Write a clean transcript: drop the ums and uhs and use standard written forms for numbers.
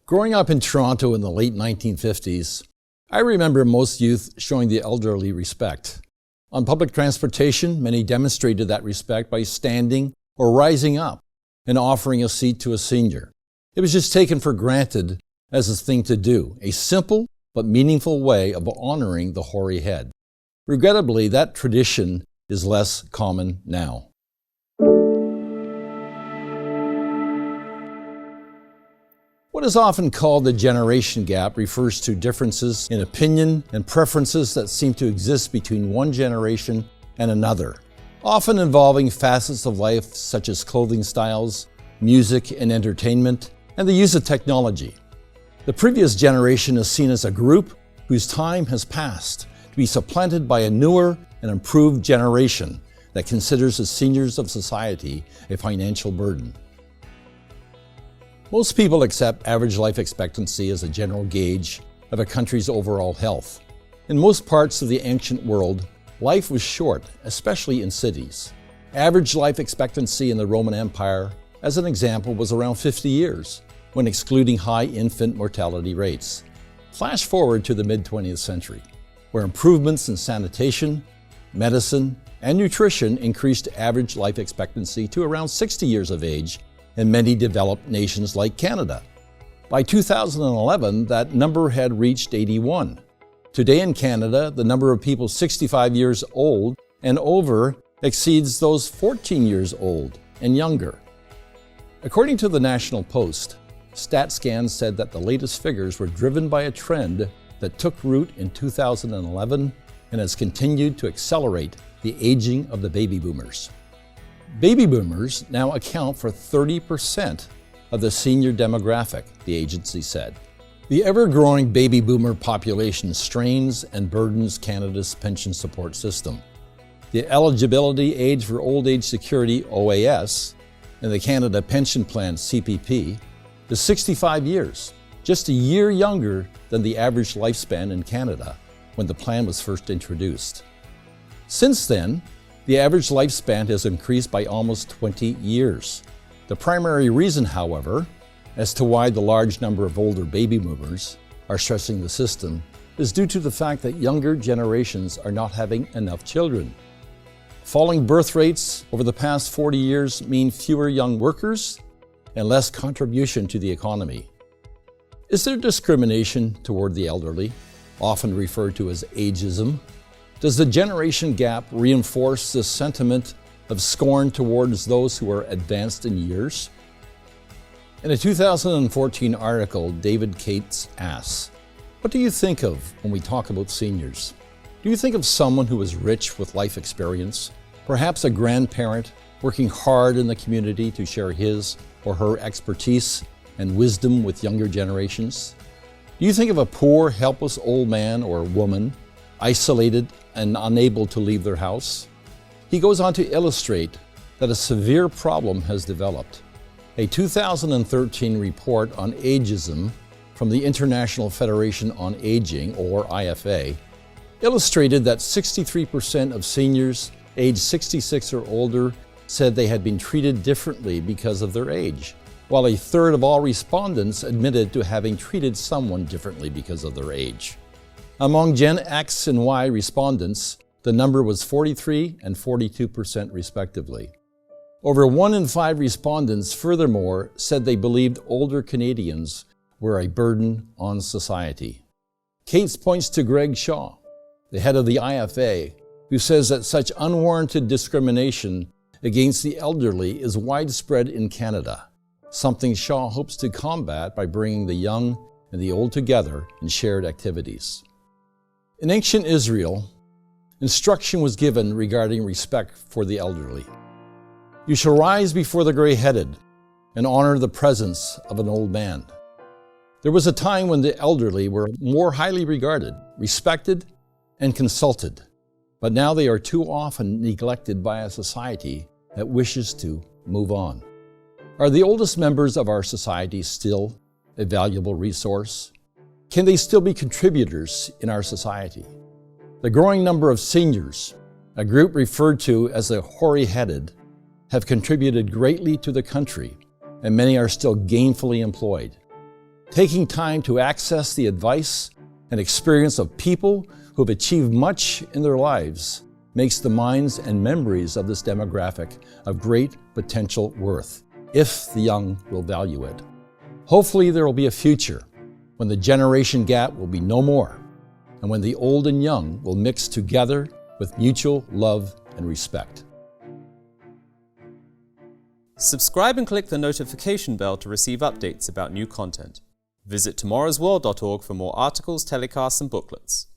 Growing up in Toronto in the late 1950s, I remember most youth showing the elderly respect. On public transportation, many demonstrated that respect by standing or rising up and offering a seat to a senior. It was just taken for granted as a thing to do, a simple but meaningful way of honoring the hoary head. Regrettably, that tradition is less common now. What is often called the generation gap refers to differences in opinion and preferences that seem to exist between one generation and another, often involving facets of life such as clothing styles, music and entertainment, and the use of technology. The previous generation is seen as a group whose time has passed, to be supplanted by a newer and improved generation that considers the seniors of society a financial burden. Most people accept average life expectancy as a general gauge of a country's overall health. In most parts of the ancient world, life was short, especially in cities. Average life expectancy in the Roman Empire, as an example, was around 50 years, when excluding high infant mortality rates. Flash forward to the mid-20th century, where improvements in sanitation, medicine, and nutrition increased average life expectancy to around 60 years of age in many developed nations like Canada. By 2011, that number had reached 81. Today in Canada, the number of people 65 years old and over exceeds those 14 years old and younger. According to the National Post, StatScan said that the latest figures were driven by a trend that took root in 2011 and has continued to accelerate the aging of the baby boomers. Baby boomers now account for 30% of the senior demographic, the agency said. The ever-growing baby boomer population strains and burdens Canada's pension support system. The eligibility age for Old Age Security, OAS, and the Canada Pension Plan, CPP, is 65 years, just a year younger than the average lifespan in Canada when the plan was first introduced. Since then, the average lifespan has increased by almost 20 years. The primary reason, however, as to why the large number of older baby boomers are stressing the system is due to the fact that younger generations are not having enough children. Falling birth rates over the past 40 years mean fewer young workers and less contribution to the economy. Is there discrimination toward the elderly, often referred to as ageism? Does the generation gap reinforce this sentiment of scorn towards those who are advanced in years? In a 2014 article, David Cates asks, "What do you think of when we talk about seniors? Do you think of someone who is rich with life experience, perhaps a grandparent working hard in the community to share his or her expertise and wisdom with younger generations? Do you think of a poor, helpless old man or woman, isolated and unable to leave their house?" He goes on to illustrate that a severe problem has developed. A 2013 report on ageism from the International Federation on Aging, or IFA, illustrated that 63% of seniors aged 66 or older said they had been treated differently because of their age, while a third of all respondents admitted to having treated someone differently because of their age. Among Gen X and Y respondents, the number was 43% and 42% respectively. Over 1 in 5 respondents, furthermore, said they believed older Canadians were a burden on society. Cates points to Greg Shaw, the head of the IFA, who says that such unwarranted discrimination against the elderly is widespread in Canada, something Shaw hopes to combat by bringing the young and the old together in shared activities. In ancient Israel, instruction was given regarding respect for the elderly. "You shall rise before the gray-headed and honor the presence of an old man." There was a time when the elderly were more highly regarded, respected, and consulted, but now they are too often neglected by a society that wishes to move on. Are the oldest members of our society still a valuable resource? Can they still be contributors in our society? The growing number of seniors, a group referred to as the hoary-headed, have contributed greatly to the country, and many are still gainfully employed. Taking time to access the advice and experience of people who have achieved much in their lives makes the minds and memories of this demographic of great potential worth, if the young will value it. Hopefully there will be a future when the generation gap will be no more, and when the old and young will mix together with mutual love and respect. Subscribe and click the notification bell to receive updates about new content. Visit tomorrowsworld.org for more articles, telecasts, and booklets.